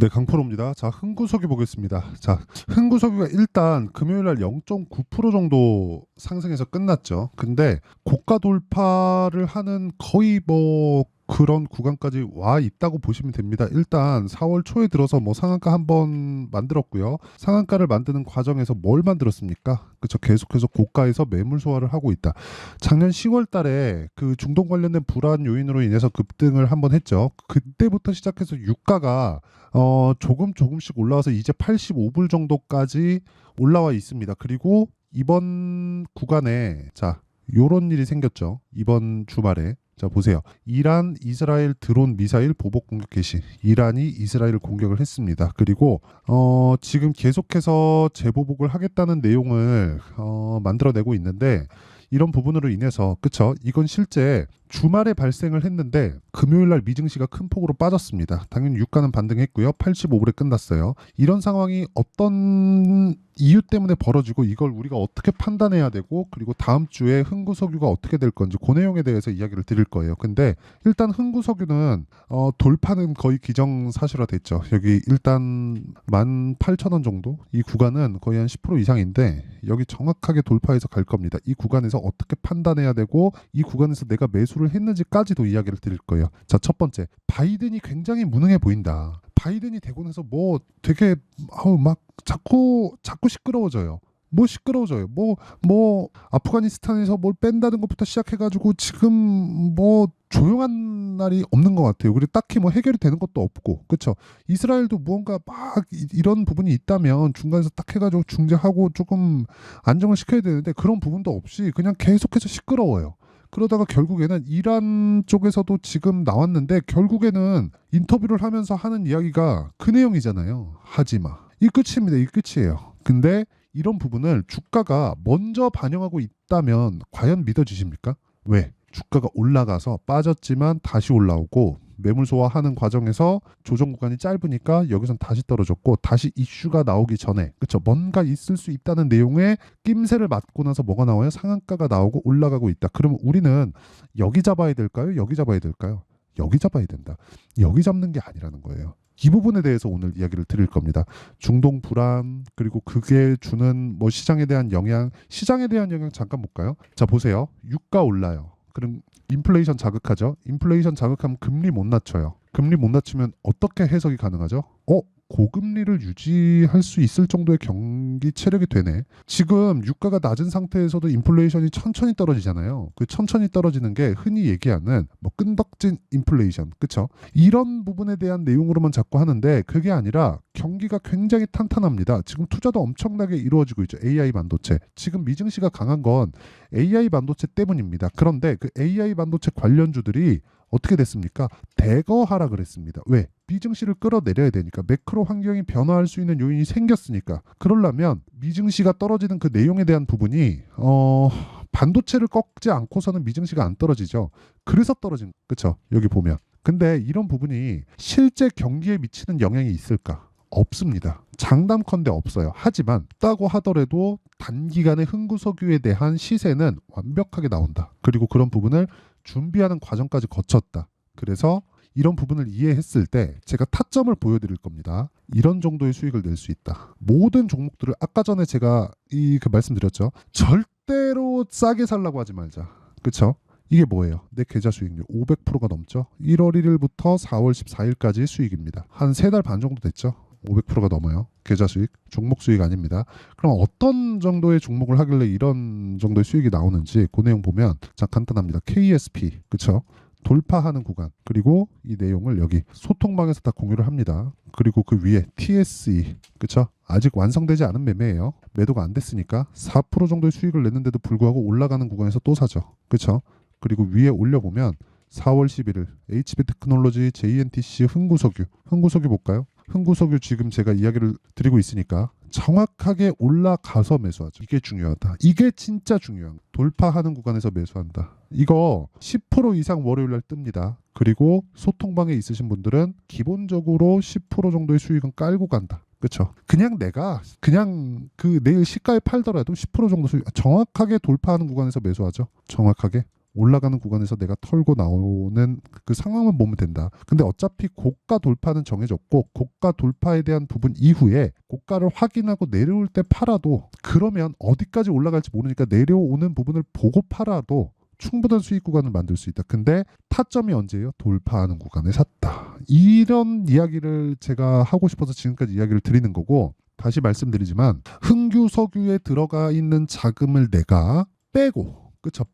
네, 강프로입니다. 자, 흥구석유 보겠습니다. 자, 흥구석유가 일단 금요일 날 0.9% 정도 상승해서 끝났죠. 근데 고가 돌파를 하는 거의 뭐 그런 구간까지 와 있다고 보시면 됩니다. 일단 4월 초에 들어서 뭐 상한가 한번 만들었고요. 상한가를 만드는 과정에서 뭘 만들었습니까? 그쵸, 계속해서 고가에서 매물 소화를 하고 있다. 작년 10월 달에 그 중동 관련된 불안 요인으로 인해서 급등을 한번 했죠. 그때부터 시작해서 유가가 조금씩 올라와서 이제 85불 정도까지 올라와 있습니다. 그리고 이번 구간에 자, 요런 일이 생겼죠. 이번 주말에. 자, 보세요. 이란, 이스라엘 드론 미사일 보복 공격 개시. 이란이 이스라엘을 공격을 했습니다. 그리고 지금 계속해서 재보복을 하겠다는 내용을 만들어내고 있는데 이런 부분으로 인해서 그쵸? 이건 실제 주말에 발생을 했는데 금요일 날 미증시가 큰 폭으로 빠졌습니다. 당연히 유가는 반등했고요. 85불에 끝났어요. 이런 상황이 어떤 이유 때문에 벌어지고 이걸 우리가 어떻게 판단해야 되고 그리고 다음 주에 흥구석유가 어떻게 될 건지 그 내용에 대해서 이야기를 드릴 거예요. 근데 일단 흥구석유는 돌파는 거의 기정사실화됐죠. 여기 일단 18,000원 정도 이 구간은 거의 한 10% 이상인데 여기 정확하게 돌파해서 갈 겁니다. 이 구간에서 어떻게 판단해야 되고 이 구간에서 내가 매수를 했는지까지도 이야기를 드릴 거예요. 자, 첫 번째, 바이든이 굉장히 무능해 보인다. 바이든이 되고 나서 뭐 되게 막 자꾸 시끄러워져요. 뭐 시끄러워져요. 뭐 아프가니스탄에서 뭘 뺀다는 것부터 시작해가지고 지금 뭐 조용한 날이 없는 것 같아요. 그리고 딱히 뭐 해결이 되는 것도 없고, 그렇죠? 이스라엘도 무언가 막 이런 부분이 있다면 중간에서 딱 해가지고 중재하고 조금 안정을 시켜야 되는데 그런 부분도 없이 그냥 계속해서 시끄러워요. 그러다가 결국에는 이란 쪽에서도 지금 나왔는데 결국에는 인터뷰를 하면서 하는 이야기가 그 내용이잖아요. 하지마. 이 끝입니다. 이 끝이에요. 근데 이런 부분을 주가가 먼저 반영하고 있다면 과연 믿어지십니까? 왜? 주가가 올라가서 빠졌지만 다시 올라오고 매물 소화하는 과정에서 조정 구간이 짧으니까 여기선 다시 떨어졌고 다시 이슈가 나오기 전에 그쵸 뭔가 있을 수 있다는 내용의 낌새를 맞고 나서 뭐가 나와요? 상한가가 나오고 올라가고 있다. 그러면 우리는 여기 잡아야 될까요? 여기 잡아야 될까요? 여기 잡아야 된다. 여기 잡는 게 아니라는 거예요. 이 부분에 대해서 오늘 이야기를 드릴 겁니다. 중동 불안 그리고 그게 주는 뭐 시장에 대한 영향 잠깐 볼까요? 자, 보세요. 유가 올라요. 그럼 인플레이션 자극하죠. 인플레이션 자극하면 금리 못 낮춰요. 금리 못 낮추면 어떻게 해석이 가능하죠? 고금리를 유지할 수 있을 정도의 경기 체력이 되네. 지금 유가가 낮은 상태에서도 인플레이션이 천천히 떨어지잖아요. 그 천천히 떨어지는 게 흔히 얘기하는 뭐 끈덕진 인플레이션, 그쵸? 이런 부분에 대한 내용으로만 자꾸 하는데 그게 아니라 경기가 굉장히 탄탄합니다. 지금 투자도 엄청나게 이루어지고 있죠. AI 반도체. 지금 미증시가 강한 건 AI 반도체 때문입니다. 그런데 그 AI 반도체 관련주들이 어떻게 됐습니까? 대거 하락을 했습니다. 왜? 미증시를 끌어내려야 되니까 매크로 환경이 변화할 수 있는 요인이 생겼으니까 그러려면 미증시가 떨어지는 그 내용에 대한 부분이 반도체를 꺾지 않고서는 미증시가 안 떨어지죠. 그래서 떨어진 그쵸? 여기 보면 근데 이런 부분이 실제 경기에 미치는 영향이 있을까? 없습니다. 장담컨대 없어요. 하지만 없다고 하더라도 단기간에 흥구석유에 대한 시세는 완벽하게 나온다. 그리고 그런 부분을 준비하는 과정까지 거쳤다. 그래서 이런 부분을 이해했을 때 제가 타점을 보여드릴 겁니다. 이런 정도의 수익을 낼 수 있다. 모든 종목들을 아까 전에 제가 그 말씀드렸죠. 절대로 싸게 살라고 하지 말자. 그쵸? 이게 뭐예요? 내 계좌 수익률 500%가 넘죠. 1월 1일부터 4월 14일까지 수익입니다. 한 3달 반 정도 됐죠. 500%가 넘어요. 계좌 수익, 종목 수익 아닙니다. 그럼 어떤 정도의 종목을 하길래 이런 정도의 수익이 나오는지 그 내용 보면 자 간단합니다. KSP, 그쵸? 돌파하는 구간 그리고 이 내용을 여기 소통방에서 다 공유를 합니다. 그리고 그 위에 TSE, 그쵸? 아직 완성되지 않은 매매예요. 매도가 안 됐으니까 4% 정도의 수익을 냈는데도 불구하고 올라가는 구간에서 또 사죠. 그쵸? 그리고 위에 올려보면 4월 11일 HB테크놀로지, JNTC, 흥구석유 볼까요? 흥구석유 지금 제가 이야기를 드리고 있으니까 정확하게 올라가서 매수하죠. 이게 중요하다. 이게 진짜 중요한 거. 돌파하는 구간에서 매수한다. 이거 10% 이상 월요일날 뜹니다. 그리고 소통방에 있으신 분들은 기본적으로 10% 정도의 수익은 깔고 간다. 그렇죠? 그냥 내가 그 내일 시가에 팔더라도 10% 정도 수익 정확하게 돌파하는 구간에서 매수하죠. 정확하게. 올라가는 구간에서 내가 털고 나오는 그 상황만 보면 된다. 근데 어차피 고가 돌파는 정해졌고 고가 돌파에 대한 부분 이후에 고가를 확인하고 내려올 때 팔아도 그러면 어디까지 올라갈지 모르니까 내려오는 부분을 보고 팔아도 충분한 수익 구간을 만들 수 있다. 근데 타점이 언제예요? 돌파하는 구간에 샀다. 이런 이야기를 제가 하고 싶어서 지금까지 이야기를 드리는 거고, 다시 말씀드리지만 흥규 석유에 들어가 있는 자금을 내가 빼고, 그쵸?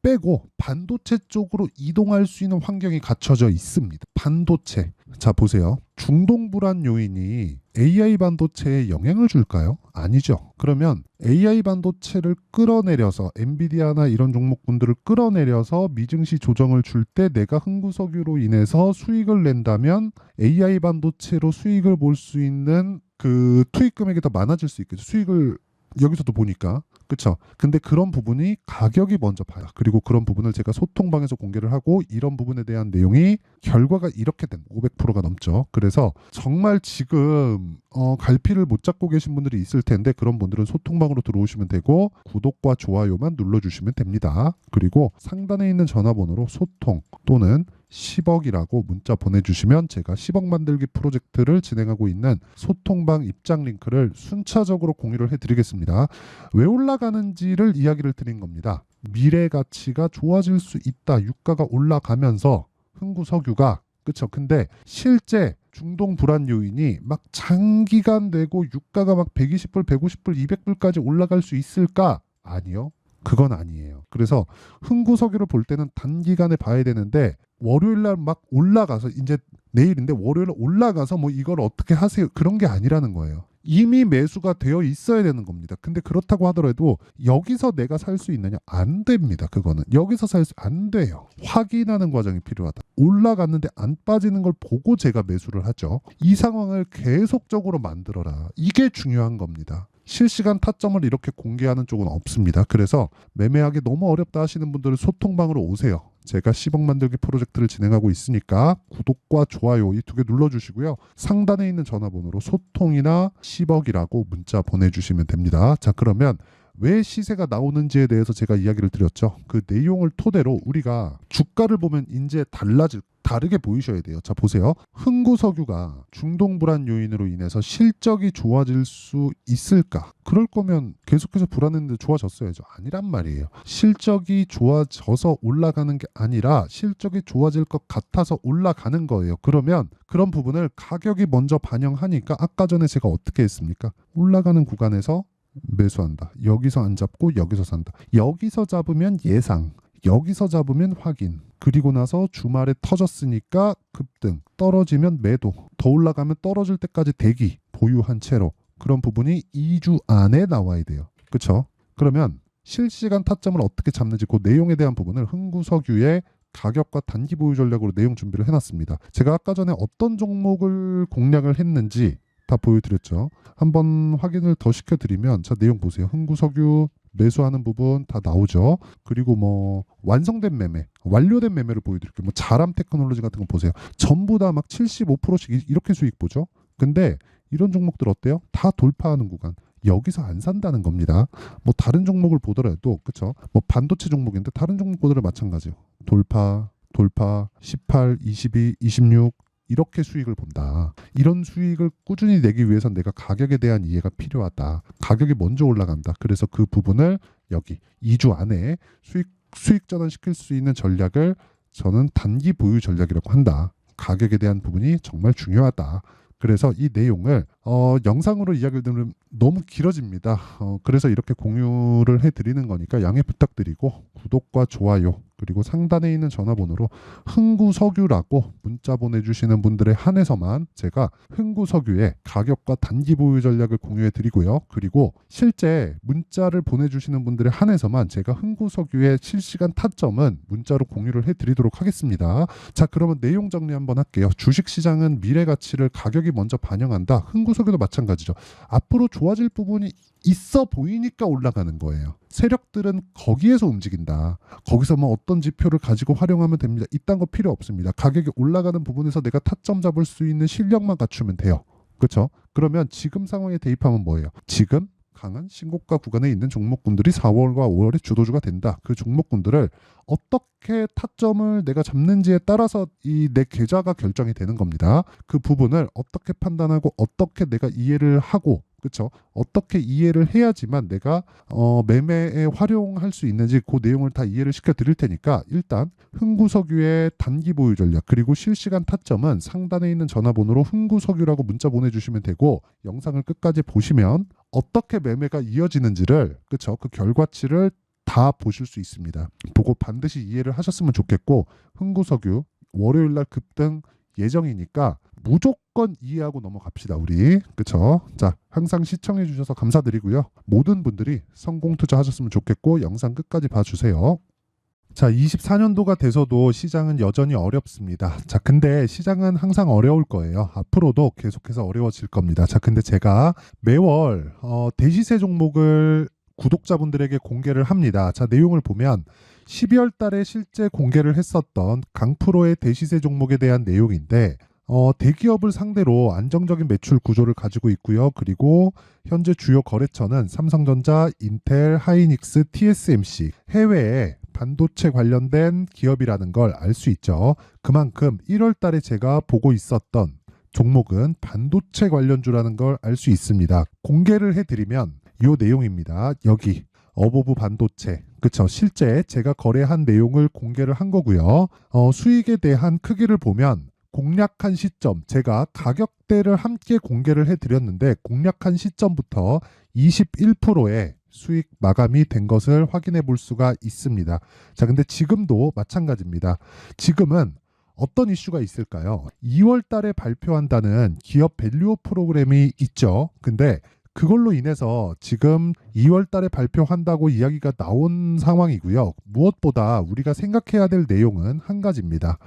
빼고 반도체 쪽으로 이동할 수 있는 환경이 갖춰져 있습니다. 반도체. 자, 보세요. 중동 불안 요인이 AI 반도체에 영향을 줄까요? 아니죠. 그러면 AI 반도체를 끌어내려서 엔비디아나 이런 종목군들을 끌어내려서 미증시 조정을 줄 때 내가 흥구석유로 인해서 수익을 낸다면 AI 반도체로 수익을 볼 수 있는 그 투입 금액이 더 많아질 수 있겠죠. 수익을 여기서도 보니까. 그쵸? 근데 그런 부분이 가격이 먼저 봐요. 그리고 그런 부분을 제가 소통방에서 공개를 하고 이런 부분에 대한 내용이 결과가 이렇게 된 500%가 넘죠. 그래서 정말 지금 갈피를 못 잡고 계신 분들이 있을 텐데 그런 분들은 소통방으로 들어오시면 되고 구독과 좋아요만 눌러주시면 됩니다. 그리고 상단에 있는 전화번호로 소통 또는 10억이라고 문자 보내주시면 제가 10억 만들기 프로젝트를 진행하고 있는 소통방 입장 링크를 순차적으로 공유를 해드리겠습니다. 왜 올라가는지를 이야기를 드린 겁니다. 미래 가치가 좋아질 수 있다. 유가가 올라가면서 흥구석유가 그쵸. 근데 실제 중동 불안 요인이 막 장기간 되고 유가가 막 120불, 150불, 200불까지 올라갈 수 있을까? 아니요. 그건 아니에요. 그래서 흥구석유를 볼 때는 단기간에 봐야 되는데 월요일 날 막 올라가서 이제 내일인데 월요일 올라가서 뭐 이걸 어떻게 하세요? 그런 게 아니라는 거예요. 이미 매수가 되어 있어야 되는 겁니다. 근데 그렇다고 하더라도 여기서 내가 살 수 있느냐? 안 됩니다. 그거는 여기서 살 수 안 돼요. 확인하는 과정이 필요하다. 올라갔는데 안 빠지는 걸 보고 제가 매수를 하죠. 이 상황을 계속적으로 만들어라. 이게 중요한 겁니다. 실시간 타점을 이렇게 공개하는 쪽은 없습니다. 그래서 매매하기 너무 어렵다 하시는 분들은 소통방으로 오세요. 제가 10억 만들기 프로젝트를 진행하고 있으니까 구독과 좋아요 이 두 개 눌러주시고요. 상단에 있는 전화번호로 소통이나 10억이라고 문자 보내주시면 됩니다. 자, 그러면 왜 시세가 나오는지에 대해서 제가 이야기를 드렸죠. 그 내용을 토대로 우리가 주가를 보면 이제 다르게 보이셔야 돼요. 자, 보세요. 흥구석유가 중동 불안 요인으로 인해서 실적이 좋아질 수 있을까? 그럴 거면 계속해서 불안했는데 좋아졌어야죠. 아니란 말이에요. 실적이 좋아져서 올라가는 게 아니라 실적이 좋아질 것 같아서 올라가는 거예요. 그러면 그런 부분을 가격이 먼저 반영하니까 아까 전에 제가 어떻게 했습니까? 올라가는 구간에서 매수한다. 여기서 안 잡고 여기서 산다. 여기서 잡으면 예상. 여기서 잡으면 확인. 그리고 나서 주말에 터졌으니까 급등. 떨어지면 매도. 더 올라가면 떨어질 때까지 대기. 보유한 채로. 그런 부분이 2주 안에 나와야 돼요. 그렇죠? 그러면 실시간 타점을 어떻게 잡는지 그 내용에 대한 부분을 흥구석유의 가격과 단기 보유 전략으로 내용 준비를 해놨습니다. 제가 아까 전에 어떤 종목을 공략을 했는지 다 보여드렸죠. 한번 확인을 더 시켜드리면 자, 내용 보세요. 흥구석유 매수하는 부분 다 나오죠. 그리고 뭐 완성된 매매, 완료된 매매를 보여드릴게요. 뭐 자람 테크놀로지 같은 거 보세요. 전부 다 막 75%씩 이렇게 수익 보죠. 근데 이런 종목들 어때요? 다 돌파하는 구간. 여기서 안 산다는 겁니다. 뭐 다른 종목을 보더라도 그렇죠. 뭐 반도체 종목인데 다른 종목 보더라도 마찬가지요. 돌파 18, 22, 26 이렇게 수익을 본다. 이런 수익을 꾸준히 내기 위해선 내가 가격에 대한 이해가 필요하다. 가격이 먼저 올라간다. 그래서 그 부분을 여기 2주 안에 수익 전환시킬 수 있는 전략을 저는 단기 보유 전략이라고 한다. 가격에 대한 부분이 정말 중요하다. 그래서 이 내용을 영상으로 이야기를 들으면 너무 길어집니다. 그래서 이렇게 공유를 해드리는 거니까 양해 부탁드리고 구독과 좋아요 그리고 상단에 있는 전화번호로 흥구석유라고 문자 보내주시는 분들에 한해서만 제가 흥구석유의 가격과 단기 보유 전략을 공유해 드리고요. 그리고 실제 문자를 보내주시는 분들에 한해서만 제가 흥구석유의 실시간 타점은 문자로 공유를 해드리도록 하겠습니다. 자, 그러면 내용 정리 한번 할게요. 주식시장은 미래 가치를 가격이 먼저 반영한다. 흥구석유도 마찬가지죠. 앞으로 좋아질 부분이 있어 보이니까 올라가는 거예요. 세력들은 거기에서 움직인다. 거기서 뭐 어떤 지표를 가지고 활용하면 됩니다. 이딴 거 필요 없습니다. 가격이 올라가는 부분에서 내가 타점 잡을 수 있는 실력만 갖추면 돼요. 그렇죠? 그러면 지금 상황에 대입하면 뭐예요? 지금 강한 신고가 구간에 있는 종목군들이 4월과 5월에 주도주가 된다. 그 종목군들을 어떻게 타점을 내가 잡는지에 따라서 이 내 계좌가 결정이 되는 겁니다. 그 부분을 어떻게 판단하고 어떻게 내가 이해를 하고, 그렇죠? 어떻게 이해를 해야지만 내가 매매에 활용할 수 있는지 그 내용을 다 이해를 시켜 드릴 테니까, 일단 흥구석유의 단기 보유 전략 그리고 실시간 타점은 상단에 있는 전화번호로 흥구석유라고 문자 보내주시면 되고, 영상을 끝까지 보시면 어떻게 매매가 이어지는지를, 그렇죠? 그 결과치를 다 보실 수 있습니다. 보고 반드시 이해를 하셨으면 좋겠고, 흥구석유 월요일 날 급등 예정이니까 무조건 이해하고 넘어갑시다, 우리. 그쵸? 자, 항상 시청해 주셔서 감사드리고요. 모든 분들이 성공 투자하셨으면 좋겠고, 영상 끝까지 봐주세요. 자, 24년도가 돼서도 시장은 여전히 어렵습니다. 자, 근데 시장은 항상 어려울 거예요. 앞으로도 계속해서 어려워질 겁니다. 자, 근데 제가 매월 대시세 종목을 구독자분들에게 공개를 합니다. 자, 내용을 보면 12월 달에 실제 공개를 했었던 강프로의 대시세 종목에 대한 내용인데, 대기업을 상대로 안정적인 매출 구조를 가지고 있고요. 그리고 현재 주요 거래처는 삼성전자, 인텔, 하이닉스, TSMC, 해외에 반도체 관련된 기업이라는 걸 알 수 있죠. 그만큼 1월 달에 제가 보고 있었던 종목은 반도체 관련주라는 걸 알 수 있습니다. 공개를 해드리면 이 내용입니다. 여기 어보브 반도체, 그쵸? 실제 제가 거래한 내용을 공개를 한 거고요. 수익에 대한 크기를 보면 공략한 시점, 제가 가격대를 함께 공개를 해드렸는데 공략한 시점부터 21%의 수익 마감이 된 것을 확인해 볼 수가 있습니다. 자, 근데 지금도 마찬가지입니다. 지금은 어떤 이슈가 있을까요? 2월 달에 발표한다는 기업 밸류업 프로그램이 있죠. 근데 그걸로 인해서 지금 2월 달에 발표한다고 이야기가 나온 상황이고요. 무엇보다 우리가 생각해야 될 내용은 한 가지입니다.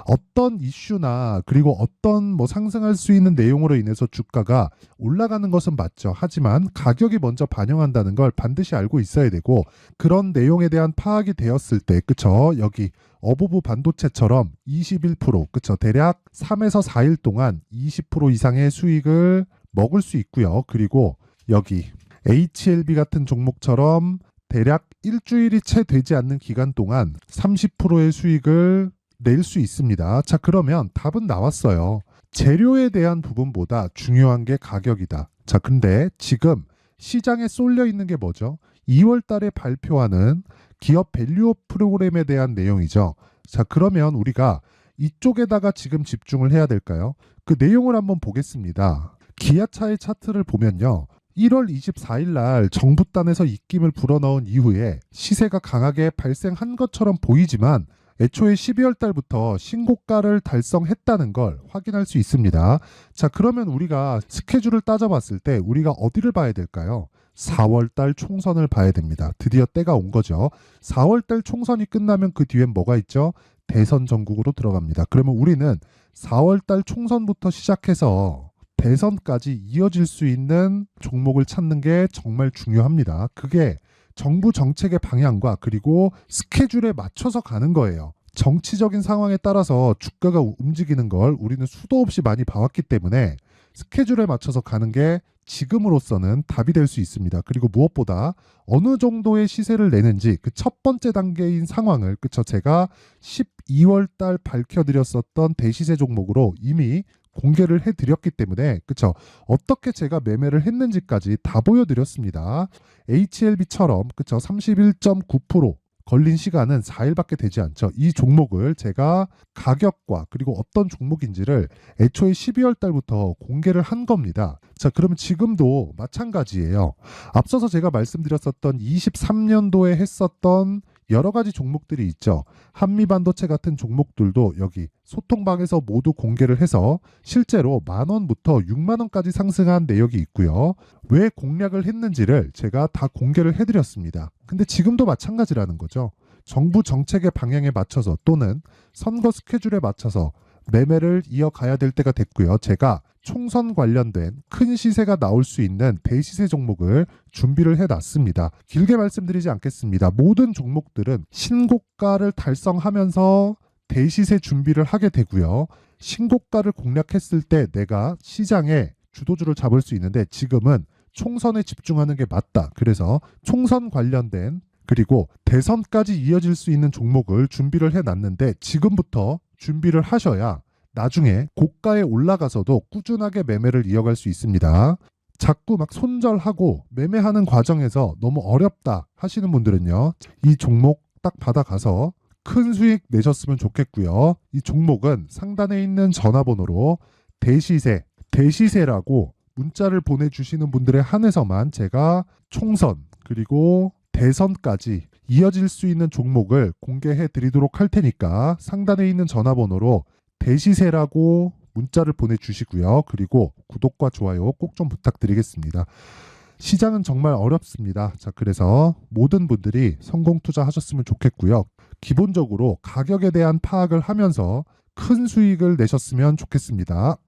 어떤 이슈나 그리고 어떤 상승할 수 있는 내용으로 인해서 주가가 올라가는 것은 맞죠. 하지만 가격이 먼저 반영한다는 걸 반드시 알고 있어야 되고, 그런 내용에 대한 파악이 되었을 때, 그쵸? 여기 어보브 반도체처럼 21%, 그쵸? 대략 3에서 4일 동안 20% 이상의 수익을 먹을 수 있고요. 그리고 여기 HLB 같은 종목처럼 대략 일주일이 채 되지 않는 기간 동안 30%의 수익을 낼 수 있습니다. 자, 그러면 답은 나왔어요. 재료에 대한 부분보다 중요한 게 가격이다. 자, 근데 지금 시장에 쏠려 있는 게 뭐죠? 2월 달에 발표하는 기업 밸류업 프로그램에 대한 내용이죠. 자, 그러면 우리가 이쪽에다가 지금 집중을 해야 될까요? 그 내용을 한번 보겠습니다. 기아차의 차트를 보면요. 1월 24일 날 정부단에서 입김을 불어넣은 이후에 시세가 강하게 발생한 것처럼 보이지만 애초에 12월 달부터 신고가를 달성했다는 걸 확인할 수 있습니다. 자, 그러면 우리가 스케줄을 따져봤을 때 우리가 어디를 봐야 될까요? 4월 달 총선을 봐야 됩니다. 드디어 때가 온 거죠. 4월 달 총선이 끝나면 그 뒤엔 뭐가 있죠? 대선 전국으로 들어갑니다. 그러면 우리는 4월 달 총선부터 시작해서 대선까지 이어질 수 있는 종목을 찾는 게 정말 중요합니다. 그게 정부 정책의 방향과 그리고 스케줄에 맞춰서 가는 거예요. 정치적인 상황에 따라서 주가가 움직이는 걸 우리는 수도 없이 많이 봐왔기 때문에 스케줄에 맞춰서 가는 게 지금으로서는 답이 될 수 있습니다. 그리고 무엇보다 어느 정도의 시세를 내는지 그 첫 번째 단계인 상황을, 그쵸? 제가 12월 달 밝혀드렸었던 대시세 종목으로 이미 공개를 해드렸기 때문에, 그쵸? 어떻게 제가 매매를 했는지까지 다 보여드렸습니다. HLB처럼, 그쵸? 31.9% 걸린 시간은 4일밖에 되지 않죠. 이 종목을 제가 가격과 그리고 어떤 종목인지를 애초에 12월 달부터 공개를 한 겁니다. 자, 그러면 지금도 마찬가지예요. 앞서서 제가 말씀드렸었던 23년도에 했었던 여러 가지 종목들이 있죠. 한미반도체 같은 종목들도 여기 소통방에서 모두 공개를 해서 실제로 10,000원부터 60,000원까지 상승한 내역이 있고요. 왜 공략을 했는지를 제가 다 공개를 해드렸습니다. 근데 지금도 마찬가지라는 거죠. 정부 정책의 방향에 맞춰서 또는 선거 스케줄에 맞춰서 매매를 이어가야 될 때가 됐고요. 제가 총선 관련된 큰 시세가 나올 수 있는 대시세 종목을 준비를 해놨습니다. 길게 말씀드리지 않겠습니다. 모든 종목들은 신고가를 달성하면서 대시세 준비를 하게 되고요. 신고가를 공략했을 때 내가 시장에 주도주를 잡을 수 있는데 지금은 총선에 집중하는 게 맞다. 그래서 총선 관련된 그리고 대선까지 이어질 수 있는 종목을 준비를 해놨는데 지금부터 준비를 하셔야 나중에 고가에 올라가서도 꾸준하게 매매를 이어갈 수 있습니다. 자꾸 막 손절하고 매매하는 과정에서 너무 어렵다 하시는 분들은요. 이 종목 딱 받아가서 큰 수익 내셨으면 좋겠고요. 이 종목은 상단에 있는 전화번호로 대시세라고 문자를 보내주시는 분들에 한해서만 제가 총선 그리고 대선까지 이어질 수 있는 종목을 공개해 드리도록 할 테니까 상단에 있는 전화번호로 대시세라고 문자를 보내주시고요. 그리고 구독과 좋아요 꼭 좀 부탁드리겠습니다. 시장은 정말 어렵습니다. 자, 그래서 모든 분들이 성공 투자하셨으면 좋겠고요. 기본적으로 가격에 대한 파악을 하면서 큰 수익을 내셨으면 좋겠습니다.